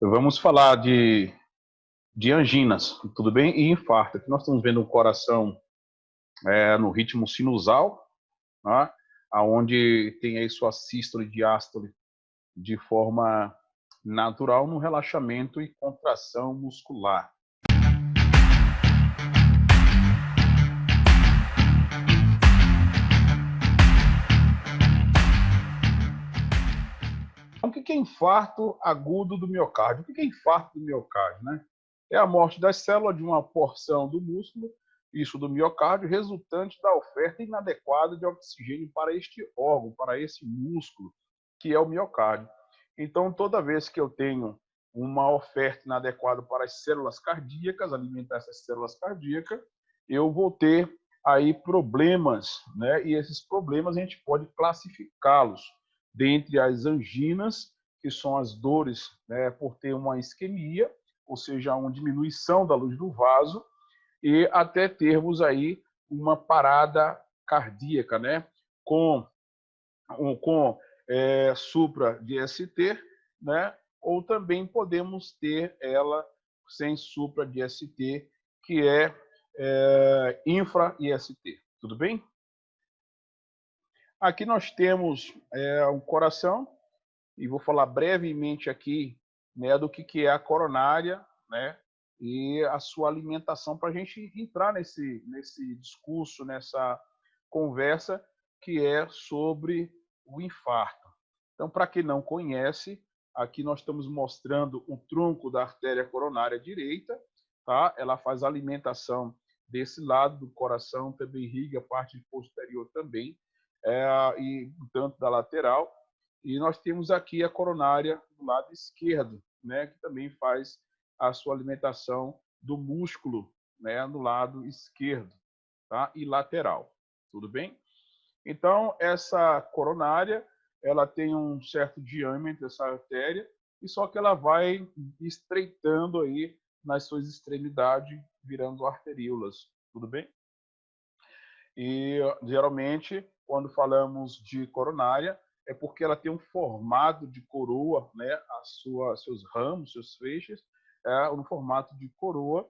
Vamos falar de anginas, tudo bem? E infarto. Aqui nós estamos vendo o coração no ritmo sinusal, tá? Onde tem aí sua sístole e diástole de forma natural no relaxamento e contração muscular. Então, o que é infarto agudo do miocárdio? O que é infarto do miocárdio, né? É a morte das células de uma porção do músculo, isso do miocárdio, resultante da oferta inadequada de oxigênio para este órgão, para esse músculo, que é o miocárdio. Então, toda vez que eu tenho uma oferta inadequada para as células cardíacas, alimentar essas células cardíacas, eu vou ter aí problemas, né? E esses problemas a gente pode classificá-los dentre as anginas, que são as dores, né, por ter uma isquemia, ou seja, uma diminuição da luz do vaso, e até termos aí uma parada cardíaca, né, com supra de ST, né, ou também podemos ter ela sem supra de ST, que é infra IST. Tudo bem? Aqui nós temos um coração, e vou falar brevemente aqui, né, do que é a coronária, né, e a sua alimentação, para a gente entrar nesse discurso, nessa conversa que é sobre o infarto. Então, para quem não conhece, aqui nós estamos mostrando o tronco da artéria coronária direita, tá? Ela faz a alimentação desse lado do coração, também irriga a parte posterior também, e tanto da lateral. E nós temos aqui a coronária do lado esquerdo, né, que também faz a sua alimentação do músculo, né, no lado esquerdo, tá? E lateral. Tudo bem? Então, essa coronária, ela tem um certo diâmetro, essa artéria, e só que ela vai estreitando aí nas suas extremidades, virando arteríolas. Tudo bem? E, geralmente, quando falamos de coronária, é porque ela tem um formato de coroa, né? Seus ramos, seus feixes, no formato de coroa,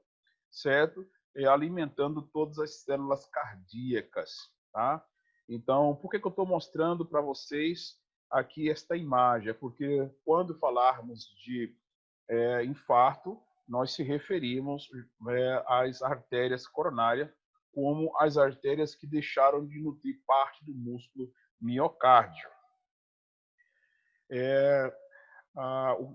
certo? E alimentando todas as células cardíacas, tá? Então, por que eu estou mostrando para vocês aqui esta imagem? É porque quando falarmos de infarto, nós se referimos às artérias coronárias como as artérias que deixaram de nutrir parte do músculo miocárdio.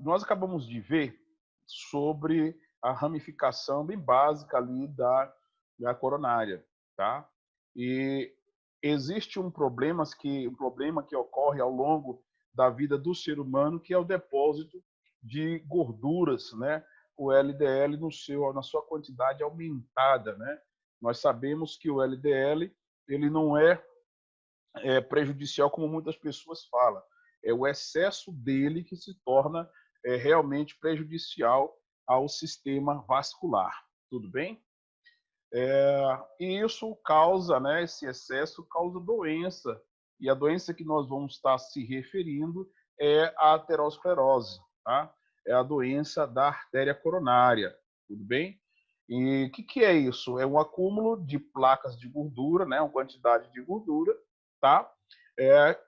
Nós acabamos de ver sobre a ramificação bem básica ali da coronária, tá? E existe um problema que ocorre ao longo da vida do ser humano, que é o depósito de gorduras, né? O LDL na sua quantidade aumentada, né? Nós sabemos que o LDL ele não é prejudicial como muitas pessoas falam. É o excesso dele que se torna realmente prejudicial ao sistema vascular. Tudo bem? E isso causa, né, esse excesso causa doença. E a doença que nós vamos estar se referindo é a aterosclerose, tá? É a doença da artéria coronária. Tudo bem? E o que é isso? É um acúmulo de placas de gordura, né, uma quantidade de gordura, tá?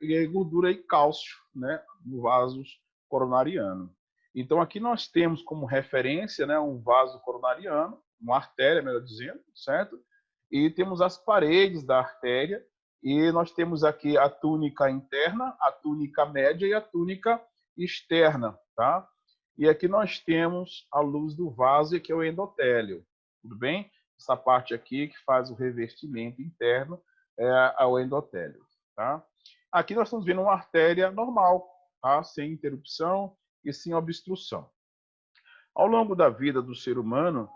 E gordura e cálcio, né, no vaso coronariano. Então, aqui nós temos como referência, né, um vaso coronariano, uma artéria, melhor dizendo, certo? E temos as paredes da artéria, e nós temos aqui a túnica interna, a túnica média e a túnica externa, tá? E aqui nós temos a luz do vaso, que é o endotélio, tudo bem? Essa parte aqui que faz o revestimento interno é o endotélio, tá? Aqui nós estamos vendo uma artéria normal, tá? Sem interrupção e sem obstrução. Ao longo da vida do ser humano,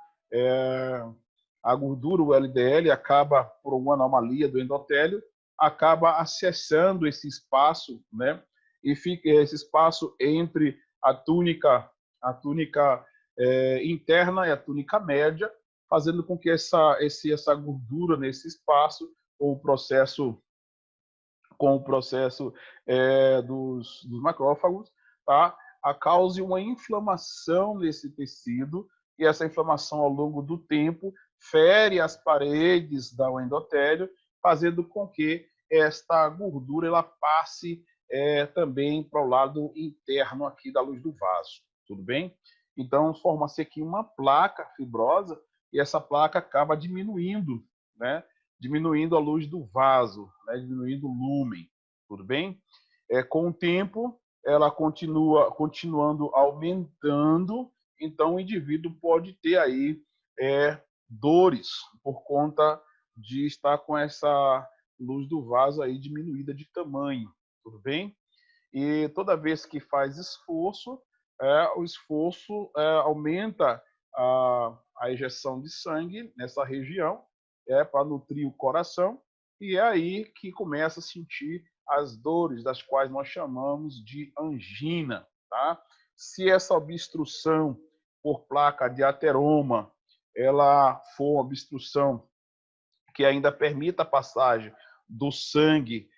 a gordura, o LDL, acaba, por uma anomalia do endotélio, acaba acessando esse espaço, né? E fica esse espaço entre a túnica interna e a túnica média, fazendo com que essa gordura nesse espaço, ou o processo dos macrófagos, tá? cause uma inflamação nesse tecido, e essa inflamação ao longo do tempo fere as paredes do endotélio, fazendo com que esta gordura ela passe também para o lado interno aqui da luz do vaso, tudo bem? Então, forma-se aqui uma placa fibrosa e essa placa acaba diminuindo, né? Diminuindo a luz do vaso, né? Diminuindo o lúmen, tudo bem? Com o tempo, ela continuando aumentando, então o indivíduo pode ter aí dores por conta de estar com essa luz do vaso aí diminuída de tamanho, tudo bem? E toda vez que faz esforço, o esforço aumenta a ejeção de sangue nessa região, para nutrir o coração, e é aí que começa a sentir as dores, das quais nós chamamos de angina. Tá? Se essa obstrução por placa de ateroma ela for uma obstrução que ainda permita a passagem do sangue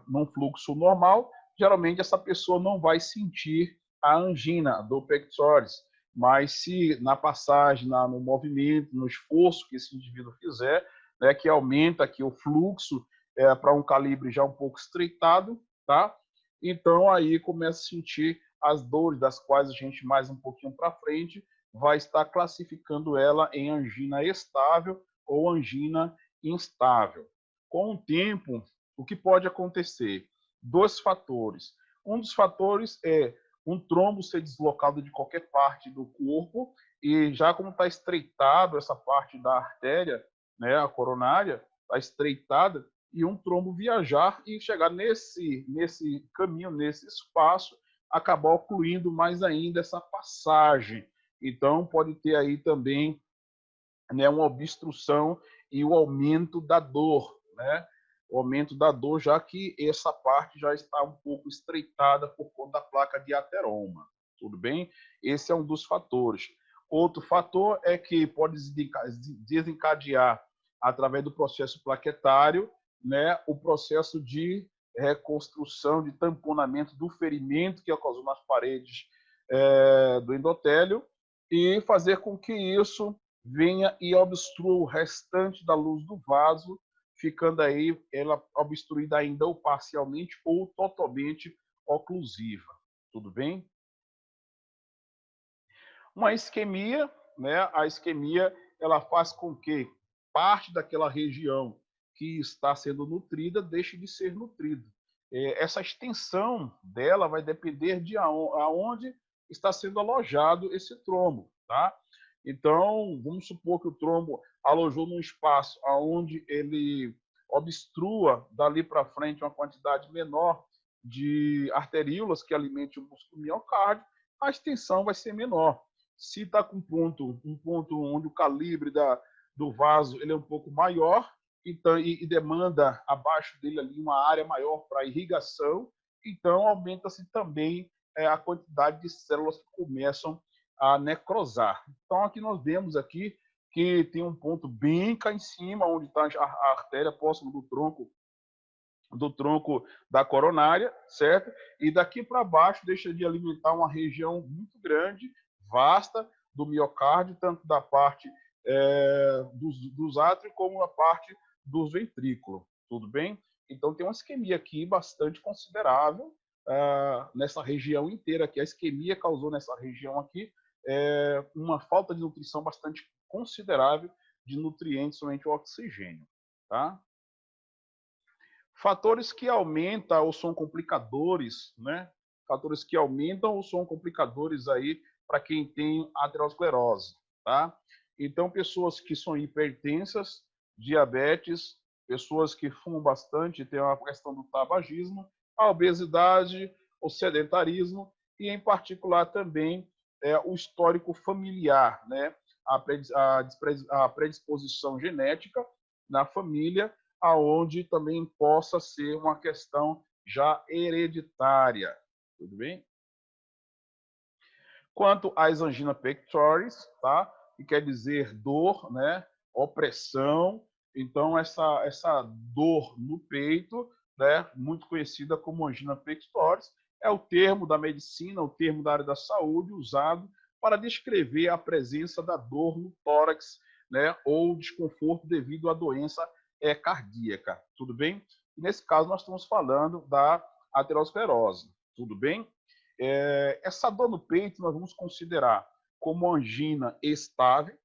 num fluxo normal, geralmente essa pessoa não vai sentir a angina, a dor pectoris. Mas se na passagem, no movimento, no esforço que esse indivíduo fizer, né, que aumenta aqui o fluxo para um calibre já um pouco estreitado, tá? Então aí começa a sentir as dores, das quais a gente mais um pouquinho para frente vai estar classificando ela em angina estável ou angina instável. Com o tempo, o que pode acontecer? Dois fatores. Um dos fatores é um trombo ser deslocado de qualquer parte do corpo, e já como está estreitado essa parte da artéria, né, a coronária, está estreitada, e um trombo viajar e chegar nesse caminho, nesse espaço, acabar ocluindo mais ainda essa passagem. Então, pode ter aí também, né, uma obstrução e o aumento da dor, né? O aumento da dor, já que essa parte já está um pouco estreitada por conta da placa de ateroma. Tudo bem? Esse é um dos fatores. Outro fator é que pode desencadear, através do processo plaquetário, né, o processo de reconstrução, de tamponamento do ferimento que ocasionou nas paredes do endotélio, e fazer com que isso venha e obstrua o restante da luz do vaso, ficando aí ela obstruída ainda ou parcialmente ou totalmente oclusiva. Tudo bem? Uma isquemia, né? A isquemia ela faz com que parte daquela região que está sendo nutrida deixe de ser nutrida. Essa extensão dela vai depender de aonde está sendo alojado esse trombo, tá? Então, vamos supor que o trombo alojou num espaço aonde ele obstrua dali para frente uma quantidade menor de arteríolas que alimentem o músculo miocárdio, a extensão vai ser menor. Se está com um ponto onde o calibre do vaso ele é um pouco maior, então, e demanda abaixo dele ali uma área maior para irrigação, então aumenta-se também a quantidade de células que começam a necrosar. Então aqui nós vemos aqui que tem um ponto bem cá em cima, onde está a artéria próxima do tronco da coronária, certo? E daqui para baixo deixa de alimentar uma região muito grande, vasta, do miocárdio, tanto da parte dos átrios como a parte dos ventrículos, tudo bem? Então tem uma isquemia aqui bastante considerável nessa região inteira, que a isquemia causou nessa região aqui uma falta de nutrição bastante considerável de nutrientes, somente o oxigênio, tá? Fatores que aumentam ou são complicadores, né? Fatores que aumentam ou são complicadores aí para quem tem aterosclerose, tá? Então, pessoas que são hipertensas, diabetes, pessoas que fumam bastante, tem uma questão do tabagismo, a obesidade, o sedentarismo e, em particular, também o histórico familiar, né? A predisposição genética na família, aonde também possa ser uma questão já hereditária, tudo bem? Quanto às angina pectoris, tá? Que quer dizer dor, né? Opressão. Então essa dor no peito, né? Muito conhecida como angina pectoris, é o termo da medicina, o termo da área da saúde usado para descrever a presença da dor no tórax, né, ou desconforto devido à doença cardíaca, tudo bem? E nesse caso nós estamos falando da aterosclerose, tudo bem? Essa dor no peito nós vamos considerar como angina estável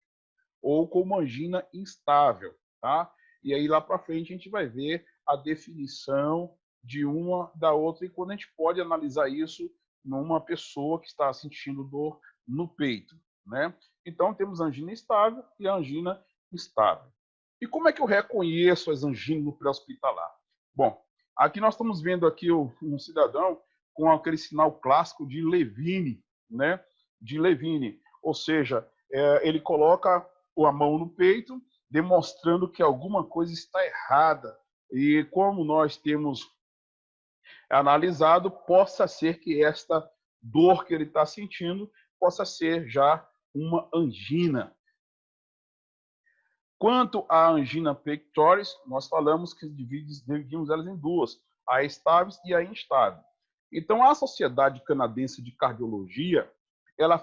ou como angina instável, tá? E aí lá para frente a gente vai ver a definição de uma da outra e quando a gente pode analisar isso numa pessoa que está sentindo dor no peito, né? Então temos a angina estável e a angina instável. E como é que eu reconheço as anginas no pré-hospitalar? Bom, aqui nós estamos vendo aqui um cidadão com aquele sinal clássico de Levine, né? De Levine, ou seja, ele coloca a mão no peito, demonstrando que alguma coisa está errada. E como nós temos analisado, possa ser que esta dor que ele está sentindo possa ser já uma angina. Quanto à angina pectoris, nós falamos que dividimos elas em duas, a estáveis e a instável. Então, a Sociedade Canadense de Cardiologia, ela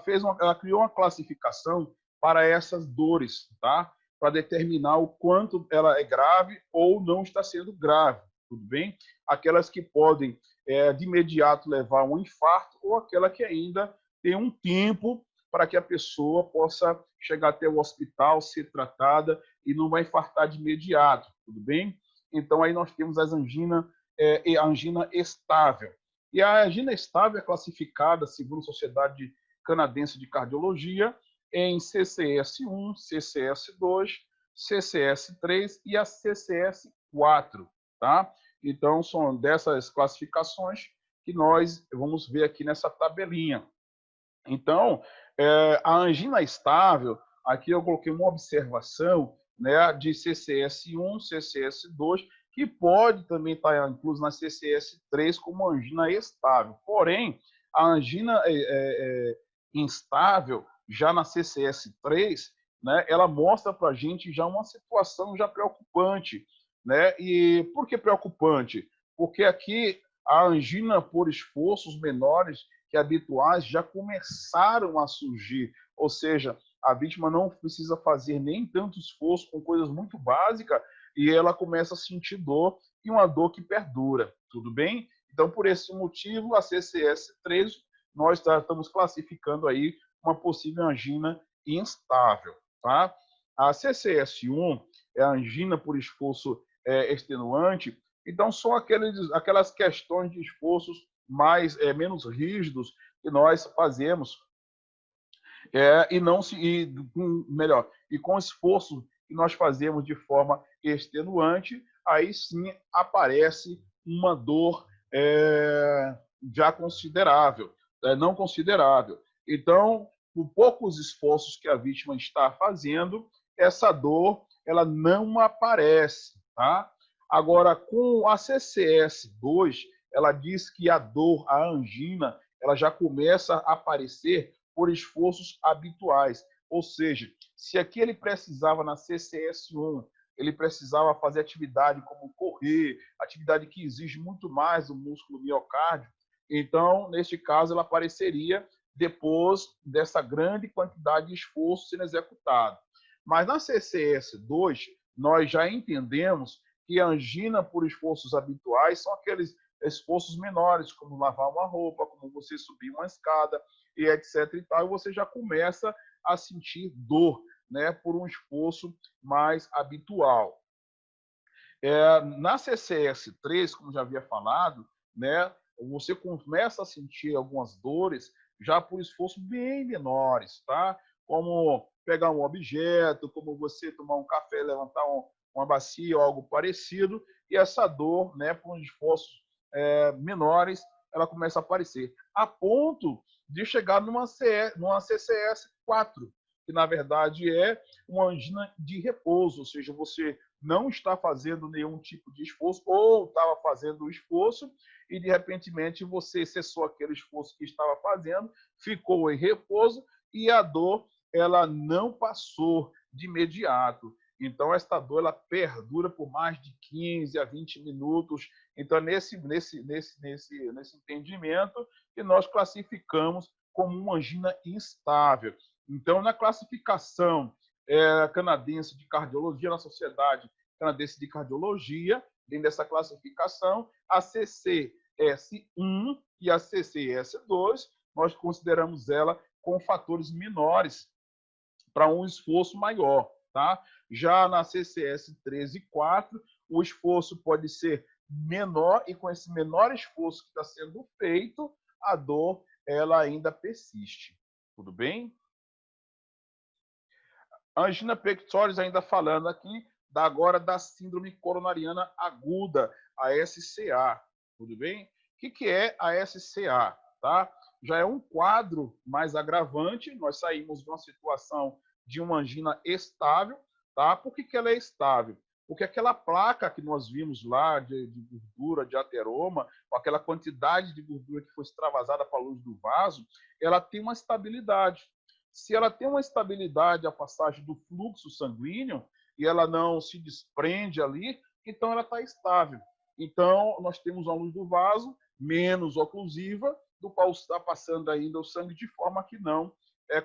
criou uma classificação para essas dores, tá? Para determinar o quanto ela é grave ou não está sendo grave, tudo bem? Aquelas que podem, de imediato, levar a um infarto ou aquela que ainda tem um tempo para que a pessoa possa chegar até o hospital, ser tratada e não vai infartar de imediato, tudo bem? Então, aí nós temos a angina estável. E a angina estável é classificada, segundo a Sociedade Canadense de Cardiologia, em CCS1, CCS2, CCS3 e a CCS4, tá? Então, são dessas classificações que nós vamos ver aqui nessa tabelinha. Então, a angina estável, aqui eu coloquei uma observação, né, de CCS1, CCS2, que pode também estar incluso na CCS3 como angina estável. Porém, a angina instável, já na CCS3, né, ela mostra para a gente já uma situação já preocupante. Né? E por que preocupante? Porque aqui a angina por esforços menores que habituais já começaram a surgir, ou seja, a vítima não precisa fazer nem tanto esforço com coisas muito básicas e ela começa a sentir dor e uma dor que perdura, tudo bem? Então, por esse motivo, a CCS3 nós estamos classificando aí uma possível angina instável, tá? A CCS1 é a angina por esforço extenuante, então são aquelas questões de esforços menos rígidos que nós fazemos e com esforço que nós fazemos de forma extenuante, aí sim aparece uma dor já considerável, não considerável. Então, por poucos esforços que a vítima está fazendo, essa dor ela não aparece, tá? Agora, com a CCS2, ela diz que a dor, a angina, ela já começa a aparecer por esforços habituais. Ou seja, se aqui ele precisava na CCS1, ele precisava fazer atividade como correr, atividade que exige muito mais do músculo miocárdio, então, neste caso, ela apareceria depois dessa grande quantidade de esforço sendo executado. Mas na CCS2, nós já entendemos que a angina por esforços habituais são aqueles esforços menores, como lavar uma roupa, como você subir uma escada, e etc. e tal, e você já começa a sentir dor, né, por um esforço mais habitual. Na CCS3, como já havia falado, né, você começa a sentir algumas dores já por esforços bem menores, tá? Como pegar um objeto, como você tomar um café, levantar uma bacia ou algo parecido, e essa dor, né, por esforços menores, ela começa a aparecer, a ponto de chegar numa CCS4, que na verdade é uma angina de repouso, ou seja, você não está fazendo nenhum tipo de esforço ou estava fazendo o esforço e de repente você cessou aquele esforço que estava fazendo, ficou em repouso e a dor ela não passou de imediato. Então, esta dor ela perdura por mais de 15 a 20 minutos Então, nesse entendimento que nós classificamos como uma angina instável. Então, na classificação canadense de cardiologia, na Sociedade Canadense de Cardiologia, dentro dessa classificação, a CCS1 e a CCS2, nós consideramos ela com fatores menores para um esforço maior, tá? Já na CCS 3 e 4, o esforço pode ser menor e com esse menor esforço que está sendo feito, a dor ela ainda persiste. Tudo bem? Angina pectoris, ainda falando aqui, agora da síndrome coronariana aguda, a SCA. Tudo bem? O que é a SCA? Tá? Já é um quadro mais agravante, nós saímos de uma situação de uma angina estável. Tá? Por que ela é estável? Porque aquela placa que nós vimos lá de gordura, de ateroma, com aquela quantidade de gordura que foi extravasada para a luz do vaso, ela tem uma estabilidade. Se ela tem uma estabilidade a passagem do fluxo sanguíneo e ela não se desprende ali, então ela está estável. Então, nós temos a luz do vaso menos oclusiva, do qual está passando ainda o sangue de forma que não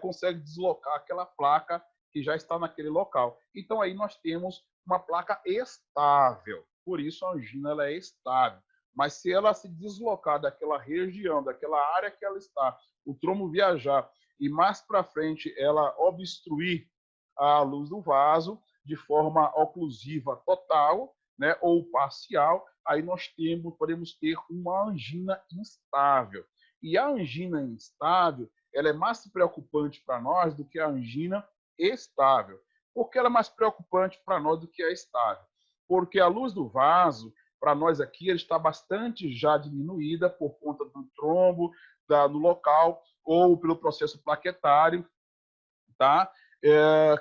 consegue deslocar aquela placa que já está naquele local. Então, aí nós temos uma placa estável. Por isso, a angina ela é estável. Mas se ela se deslocar daquela região, daquela área que ela está, o trombo viajar e mais para frente ela obstruir a luz do vaso de forma oclusiva total, né, ou parcial, aí nós podemos ter uma angina instável. E a angina instável, ela é mais preocupante para nós do que a angina estável. Por que ela é mais preocupante para nós do que a estável? Porque a luz do vaso, para nós aqui, ela está bastante já diminuída por conta do trombo no local, ou pelo processo plaquetário, tá?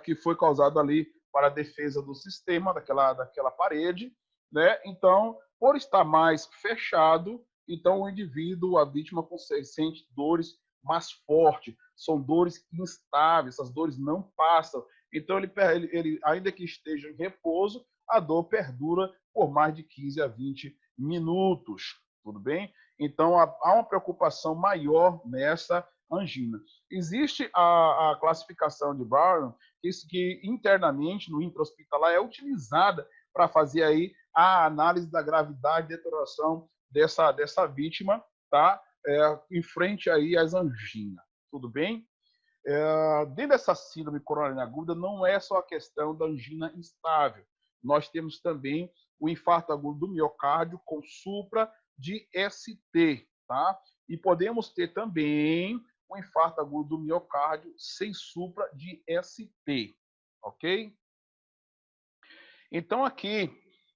Que foi causado ali para a defesa do sistema, daquela parede, né? Então, por estar mais fechado, então o indivíduo, a vítima, sente dores mais fortes, são dores instáveis, essas dores não passam. Então, ele ainda que esteja em repouso, a dor perdura por mais de 15 a 20 minutos, tudo bem? Então, há uma preocupação maior nessa angina. Existe a classificação de Brown, que internamente, no intra-hospitalar, é utilizada para fazer aí a análise da gravidade e deterioração dessa vítima, tá? Em frente aí às anginas. Tudo bem? Dentro dessa síndrome coronariana aguda, não é só a questão da angina instável. Nós temos também o infarto agudo do miocárdio com supra de ST, tá? E podemos ter também o infarto agudo do miocárdio sem supra de ST, ok? Então, aqui,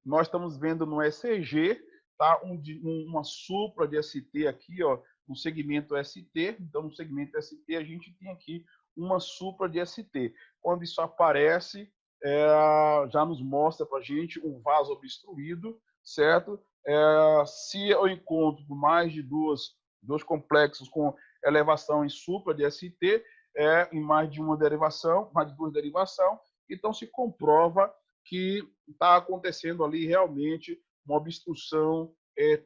nós estamos vendo no ECG, tá? Uma supra de ST aqui, ó, no segmento ST. Então, no segmento ST, a gente tem aqui uma supra de ST. Quando isso aparece, já nos mostra para a gente um vaso obstruído, certo? Se eu encontro mais de dois complexos com elevação em supra de ST, em mais de uma derivação, mais de duas derivações, então se comprova que está acontecendo ali realmente uma obstrução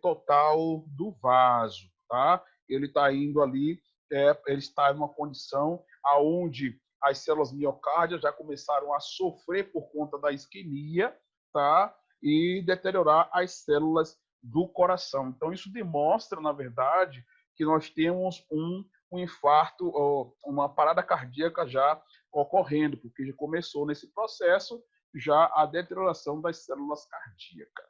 total do vaso, tá? Ele está indo ali, ele está em uma condição aonde as células miocárdias já começaram a sofrer por conta da isquemia, tá? E deteriorar as células do coração. Então, isso demonstra, na verdade, que nós temos um infarto, uma parada cardíaca já ocorrendo, porque já começou nesse processo já a deterioração das células cardíacas.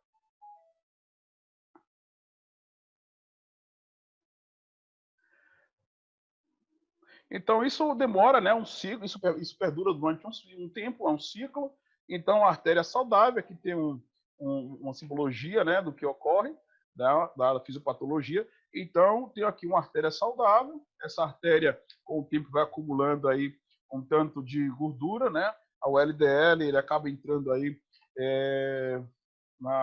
Então, isso demora, né, um ciclo, isso perdura durante um tempo, é um ciclo. Então, a artéria saudável, aqui tem uma simbologia, né, do que ocorre, da fisiopatologia. Então, tem aqui uma artéria saudável, essa artéria, com o tempo, vai acumulando aí um tanto de gordura, né? O LDL, ele acaba entrando aí,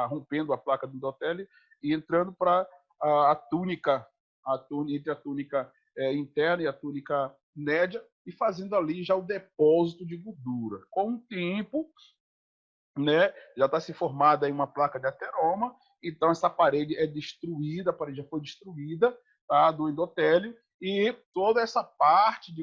rompendo a placa do endotélio e entrando para a túnica, entre a túnica interna e a túnica média, e fazendo ali já o depósito de gordura. Com o tempo, né, já está se formada aí uma placa de ateroma, então essa parede é destruída, a parede já foi destruída, tá, do endotélio, e toda essa parte de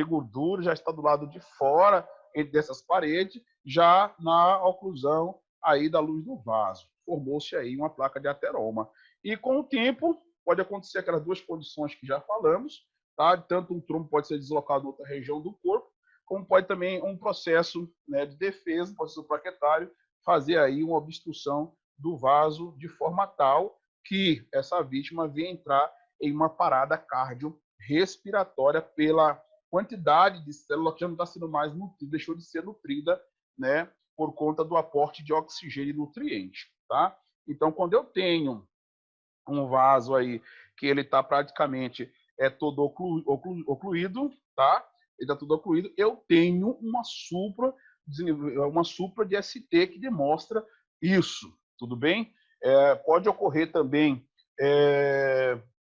gordura já está do lado de fora dessas paredes, já na oclusão aí da luz do vaso. Formou-se aí uma placa de ateroma. E com o tempo, pode acontecer aquelas duas condições que já falamos, tá? Tanto um trombo pode ser deslocado em outra região do corpo, como pode também um processo, né, de defesa, processo plaquetário, fazer aí uma obstrução do vaso de forma tal que essa vítima venha entrar em uma parada cardiorrespiratória pela quantidade de célula que já não está sendo mais nutrida, deixou de ser nutrida, né, por conta do aporte de oxigênio e nutriente, tá? Então, quando eu tenho um vaso aí que ele está praticamente todo ocluído, tá? Ele está todo ocluído, eu tenho uma supra de ST que demonstra isso, tudo bem? Pode ocorrer também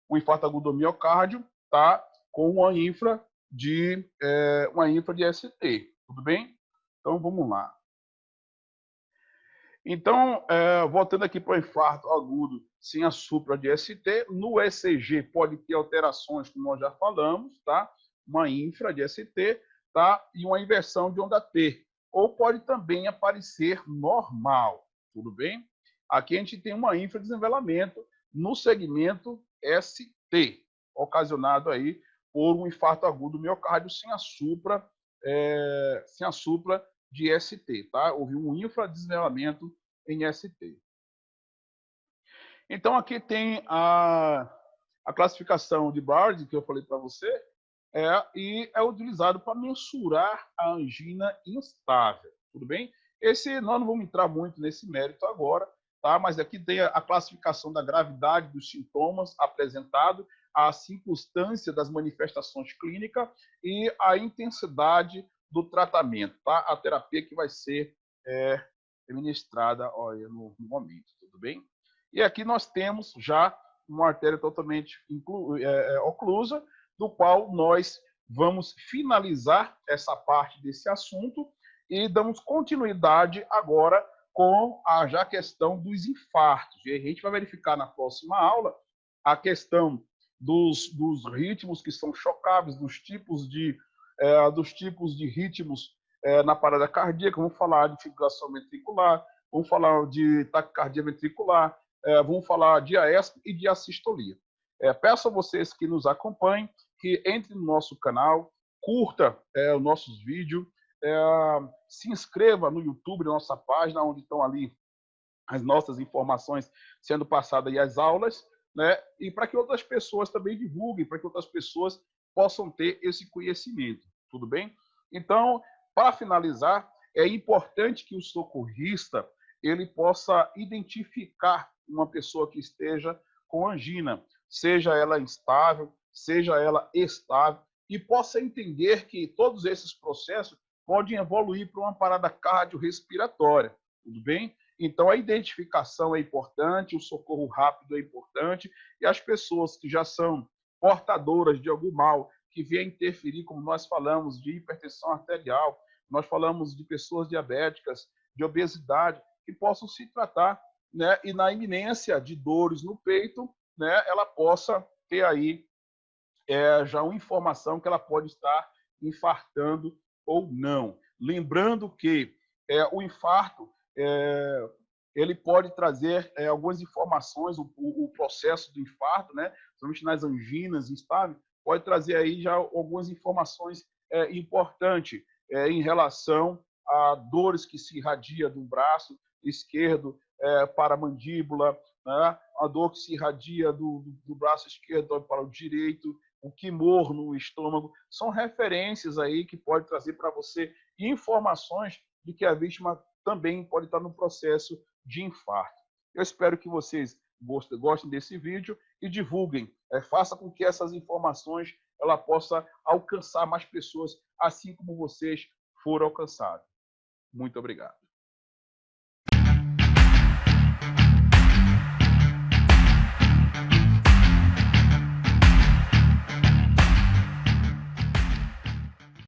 um infarto agudo do miocárdio, tá? Com uma infra de ST, tudo bem? Então vamos lá. Então, voltando aqui para o infarto agudo sem a supra de ST, no ECG pode ter alterações, como nós já falamos, tá? Uma infra de ST, tá? E uma inversão de onda T. Ou pode também aparecer normal, tudo bem? Aqui a gente tem uma infra de desnivelamento no segmento ST, ocasionado aí por um infarto agudo do miocárdio sem a supra de ST, tá? Houve um infradesnivelamento em ST. Então, aqui tem a classificação de Bard, que eu falei para você, e é utilizado para mensurar a angina instável, tudo bem? Nós não vamos entrar muito nesse mérito agora, tá? Mas aqui tem a classificação da gravidade dos sintomas apresentados, a circunstância das manifestações clínicas e a intensidade do tratamento, tá? A terapia que vai ser administrada no momento, tudo bem? E aqui nós temos já uma artéria totalmente oclusa, do qual nós vamos finalizar essa parte desse assunto e damos continuidade agora com a já questão dos infartos. E a gente vai verificar na próxima aula a questão dos ritmos que são chocáveis, dos tipos de ritmos na parada cardíaca, vamos falar de fibrilação ventricular, vamos falar de taquicardia ventricular, vamos falar de AESP e de assistolia. Peço a vocês que nos acompanhem, que entrem no nosso canal, curta os nossos vídeos, se inscreva no YouTube, na nossa página, onde estão ali as nossas informações sendo passadas e as aulas, né? E para que outras pessoas também divulguem, para que outras pessoas possam ter esse conhecimento, tudo bem? Então, para finalizar, é importante que o socorrista ele possa identificar uma pessoa que esteja com angina, seja ela instável, seja ela estável, e possa entender que todos esses processos podem evoluir para uma parada cardiorrespiratória, tudo bem? Então, a identificação é importante, o socorro rápido é importante, e as pessoas que já são portadoras de algum mal, que vier interferir, como nós falamos, de hipertensão arterial, nós falamos de pessoas diabéticas, de obesidade, que possam se tratar, né? E na iminência de dores no peito, né? Ela possa ter aí já uma informação que ela pode estar infartando ou não. Lembrando que o infarto ele pode trazer algumas informações, o processo do infarto, né? Principalmente nas anginas instáveis, pode trazer aí já algumas informações importantes em relação a dores que se irradia do braço esquerdo para a mandíbula, né? A dor que se irradia do braço esquerdo para o direito, o quimor no estômago, são referências aí que pode trazer para você informações de que a vítima também pode estar no processo de infarto. Eu espero que vocês gostem desse vídeo e divulguem, faça com que essas informações ela possa alcançar mais pessoas, assim como vocês foram alcançados. Muito obrigado.